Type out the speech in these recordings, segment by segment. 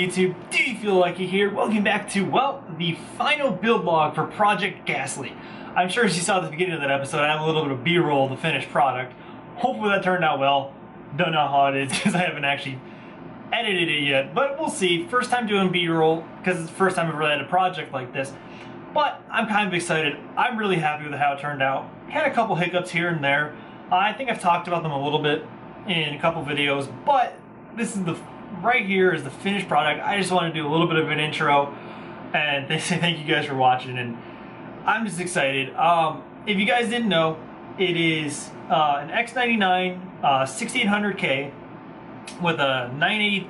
YouTube? Do you feel lucky here? Welcome back to, well, the final build log for Project Gastly. I'm sure as you saw at the beginning of that episode, I have a little bit of B-roll of the finished product. Hopefully that turned out well. Don't know how it is because I haven't actually edited it yet, but we'll see. First time doing B-roll because it's the first time I've really had a project like this. But I'm kind of excited. I'm really happy with how it turned out. Had a couple hiccups here and there. I think I've talked about them a little bit in a couple videos, but this is right here is the finished product. I just want to do a little bit of an intro and say thank you guys for watching, and I'm just excited. If you guys didn't know, it is an X99 6800K with a 1080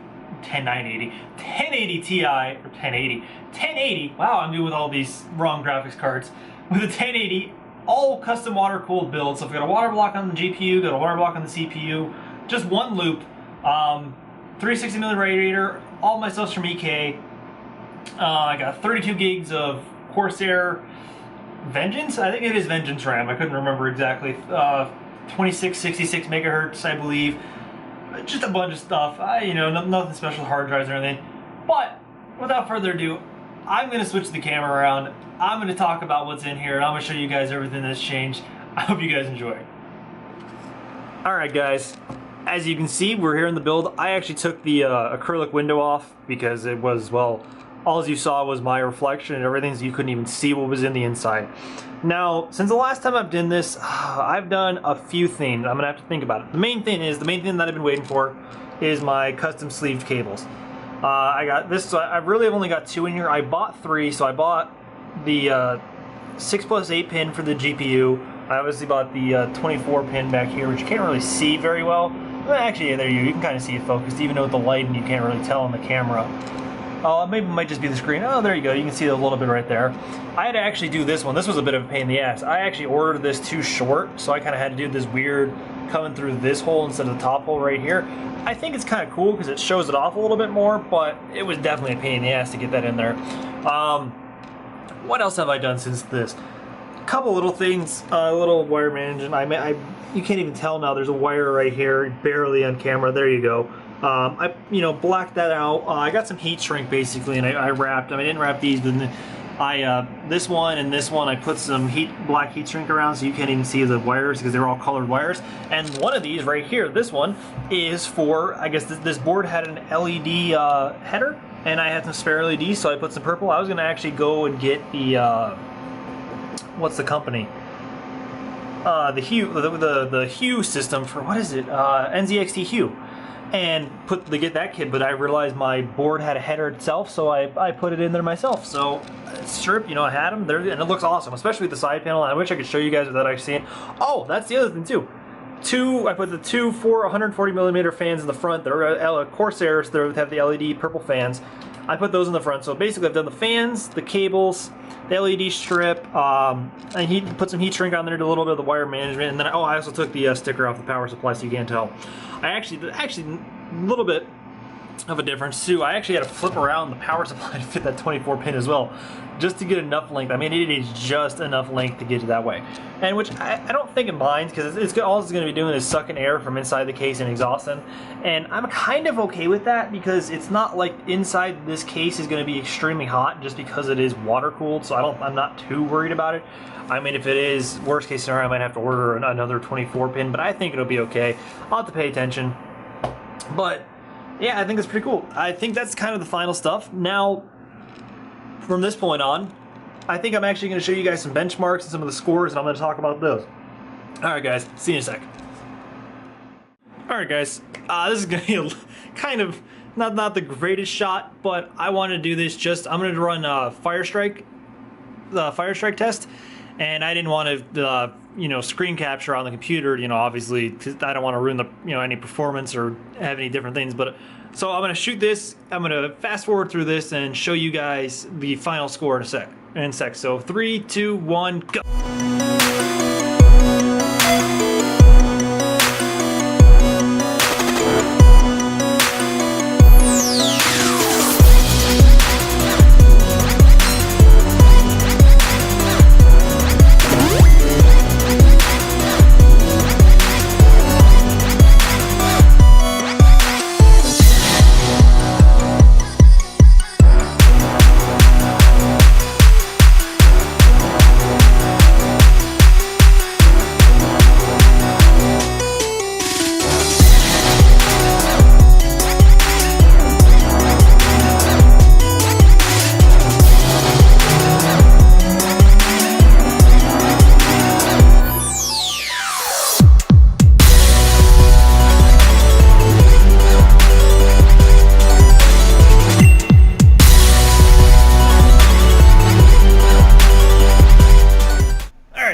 Ti, or 1080, wow, I'm new with all these wrong graphics cards, with a 1080 all custom water cooled build. So I've got a water block on the GPU, got a water block on the CPU, just one loop, 360mm radiator, all my stuff's from EK. I got 32 gigs of Corsair Vengeance, I think it is Vengeance RAM, I couldn't remember exactly, 2666 megahertz, I believe. Just a bunch of stuff, nothing special hard drives or anything. But without further ado, I'm going to switch the camera around. I'm going to talk about what's in here, and I'm going to show you guys everything that's changed. I hope you guys enjoy. Alright guys, as you can see, we're here in the build. I actually took the acrylic window off because it was, well, all you saw was my reflection and everything, so you couldn't even see what was in the inside. Now, since the last time I've done this, I've done a few things. I'm gonna have to think about it. The main thing that I've been waiting for is my custom sleeved cables. I got this, so I really have only got two in here. I bought three, so I bought the 6+8 pin for the GPU. I obviously bought the 24 pin back here, which you can't really see very well. Well, actually, yeah, there you can kind of see it focused, even though with the lighting you can't really tell on the camera. Maybe it might just be the screen. Oh, there you go. You can see it a little bit right there. I had to actually do this one. This was a bit of a pain in the ass. I actually ordered this too short, so I kind of had to do this weird coming through this hole instead of the top hole right here. I think it's kind of cool because it shows it off a little bit more, but it was definitely a pain in the ass to get that in there. What else have I done since this? A couple little things. A little wire management. You can't even tell now. There's a wire right here, barely on camera. There you go. I blacked that out. I got some heat shrink basically, and I wrapped. I didn't wrap these, but then this one and this one I put some black heat shrink around, so you can't even see the wires because they're all colored wires. And one of these right here, this one is for, I guess this board had an LED header, and I had some spare LEDs, so I put some purple. I was gonna actually go and get the what's the company? The Hue system for, what is it? NZXT Hue. And get that kit, but I realized my board had a header itself, so I put it in there myself. So strip, I had them there, and it looks awesome, especially with the side panel. I wish I could show you guys without actually seeing. Oh, that's the other thing too. I put the two 140mm fans in the front. They're Corsairs. They have the LED purple fans. I put those in the front. So basically, I've done the fans, the cables, the LED strip, and put some heat shrink on there, did a little bit of the wire management, and then I also took the sticker off the power supply, so you can't tell. I actually a little bit of a difference too. I actually had to flip around the power supply to fit that 24 pin as well, just to get enough length. It is just enough length to get it that way, and which I don't think it minds, because all it's going to be doing is sucking air from inside the case and exhausting, and I'm kind of okay with that because it's not like inside this case is going to be extremely hot just because it is water cooled. So I'm not too worried about it. If it is worst case scenario, I might have to order another 24 pin, but I think it'll be okay. I'll have to pay attention, but yeah, I think it's pretty cool. I think that's kind of the final stuff. Now, from this point on, I think I'm actually going to show you guys some benchmarks and some of the scores, and I'm going to talk about those. Alright guys, see you in a sec. Alright guys, this is going to be kind of not the greatest shot, but I want to do this I'm going to run the Fire Strike test, and I didn't want to screen capture on the computer, obviously, because I don't want to ruin the any performance or have any different things. But so I'm going to shoot this. I'm going to fast forward through this and show you guys the final score in a sec. So 3, 2, 1, go.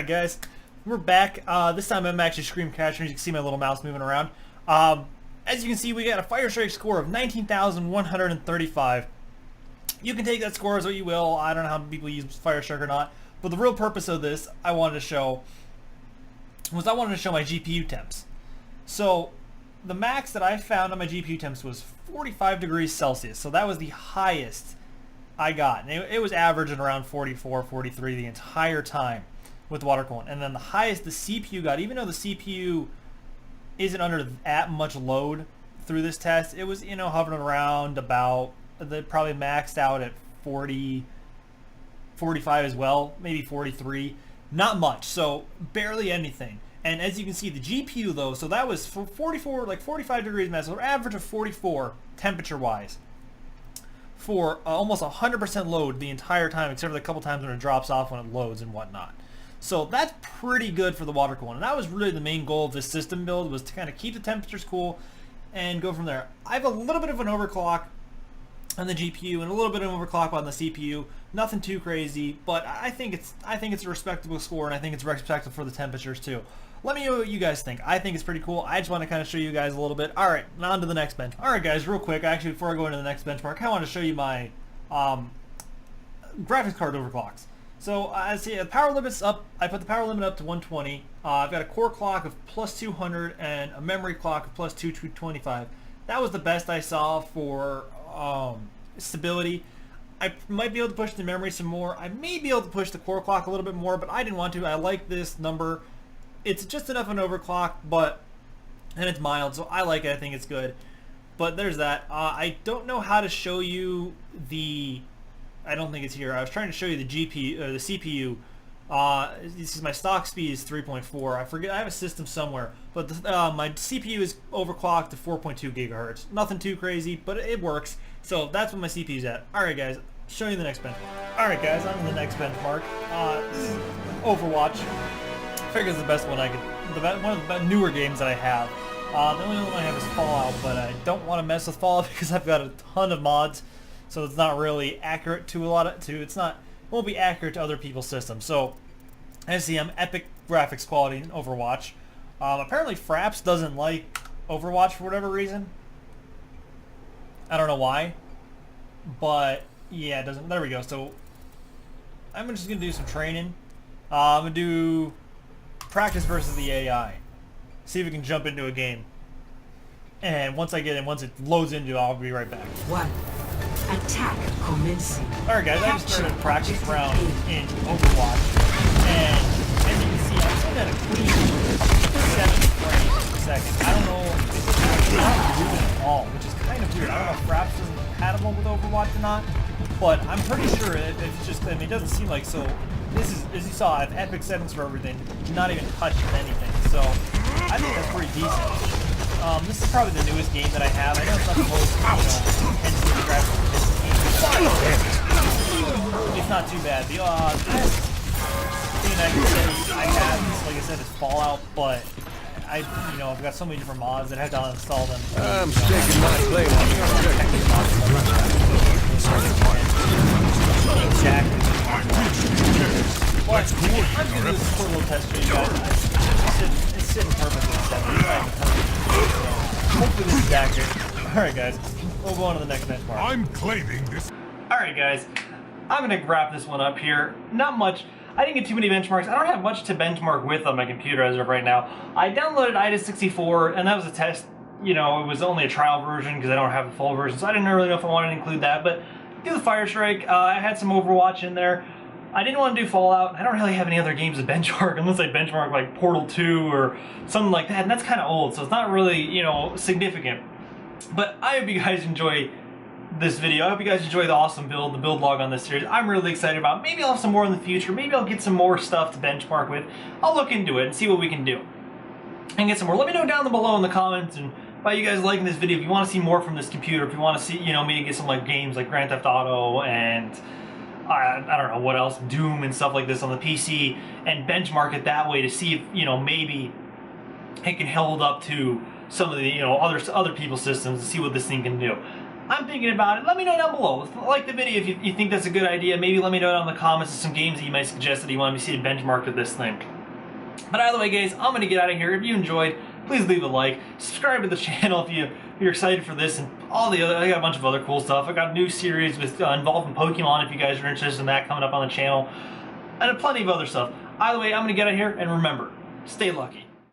Alright guys, we're back. This time I'm actually screen capturing. You can see my little mouse moving around. As you can see, we got a Fire Strike score of 19,135. You can take that score as what you will. I don't know how many people use Fire Strike or not. But the real purpose of this I wanted to show my GPU temps. So the max that I found on my GPU temps was 45 degrees Celsius. So that was the highest I got. And it was averaging around 44, 43 the entire time with Watercooled. And then the highest the CPU got, even though the CPU isn't under that much load through this test, it was, you know, hovering around about, probably maxed out at 40, 45 as well, maybe 43. Not much, so barely anything. And as you can see, the GPU though, so that was 44, like 45 degrees max, so average of 44 temperature-wise for almost 100% load the entire time, except for the couple times when it drops off when it loads and whatnot. So that's pretty good for the Watercooled, and that was really the main goal of this system build, was to kind of keep the temperatures cool and go from there. I have a little bit of an overclock on the GPU and a little bit of an overclock on the CPU. Nothing too crazy, but I think it's a respectable score, and I think it's respectable for the temperatures too. Let me know what you guys think. I think it's pretty cool. I just want to kind of show you guys a little bit. All right, now on to the next benchmark. All right, guys, real quick. Actually, before I go into the next benchmark, I kind of want to show you my graphics card overclocks. So as see, the power limit's up. I put the power limit up to 120. I've got a core clock of plus 200 and a memory clock of plus 225. That was the best I saw for stability. I might be able to push the memory some more. I may be able to push the core clock a little bit more, but I didn't want to. I like this number. It's just enough of an overclock, and it's mild, so I like it. I think it's good. But there's that. I don't know how to show you the. I don't think it's here. I was trying to show you the GPU, the CPU. This is my stock speed is 3.4. I forget. I have a system somewhere, but my CPU is overclocked to 4.2 gigahertz. Nothing too crazy, but it works. So that's what my CPU is at. All right, guys. Show you the next benchmark. All right, guys. On to the next benchmark. This is Overwatch. I figure it's the best one I could. One of the newer games that I have. The only one I have is Fallout, but I don't want to mess with Fallout because I've got a ton of mods. So it's not really accurate to it won't be accurate to other people's systems. So as you see, I'm epic graphics quality in Overwatch. Apparently Fraps doesn't like Overwatch for whatever reason. I don't know why, but yeah, it doesn't. There we go. So I'm just gonna do some training. I'm gonna do practice versus the AI. See if we can jump into a game. And once it loads into, I'll be right back. One. Attack commencing. Alright guys, I just started a practice round in Overwatch, and as you can see, I'm sitting at a clean 7 frames per second. I don't know if it's not moving at all, which is kind of weird. I don't know if Fraps is compatible with Overwatch or not, but I'm pretty sure it's just, I mean, it doesn't seem like so. This is, as you saw, I have epic settings for everything, not even touching anything, so I think that's pretty decent. This is probably the newest game that I have. I know it's not the most, intensely graphical it's not too bad. The best thing I can say I have is, like I said, is Fallout, but I've got so many different mods that I have to uninstall them. I'm sticking my blame on you. Exactly. But I'm gonna do this quick little test for you guys. It's sitting perfectly in 70. Hopefully this is accurate. Alright guys, we'll go on to the next benchmark. I'm claiming this. Alright guys, I'm going to wrap this one up here. Not much. I didn't get too many benchmarks. I don't have much to benchmark with on my computer as of right now. I downloaded IDA64 and that was a test. You know, it was only a trial version because I don't have the full version, so I didn't really know if I wanted to include that. But do the Fire Strike. I had some Overwatch in there. I didn't want to do Fallout. I don't really have any other games to benchmark unless I benchmark like Portal 2 or something like that, and that's kind of old, so it's not really, you know, significant. But I hope you guys enjoy this video. I hope you guys enjoy the awesome build, the build log on this series. I'm really excited about it. Maybe I'll have some more in the future. Maybe I'll get some more stuff to benchmark with. I'll look into it and see what we can do and get some more. Let me know down below in the comments and by you guys liking this video if you want to see more from this computer, if you want to see, you know, maybe get some like games like Grand Theft Auto and I don't know what else, Doom and stuff like this on the PC, and benchmark it that way to see if, you know, maybe it can hold up to some of the, you know, other people's systems and see what this thing can do. I'm thinking about it. Let me know down below. Like the video if you think that's a good idea. Maybe let me know down in the comments some games that you might suggest that you want me to see benchmarked with this thing. But either way, guys, I'm gonna get out of here. If you enjoyed, please leave a like, subscribe to the channel if you're excited for this and all the other. I got a bunch of other cool stuff. I got a new series with involving Pokemon if you guys are interested in that coming up on the channel, and plenty of other stuff. Either way, I'm gonna get out of here, and remember, stay lucky.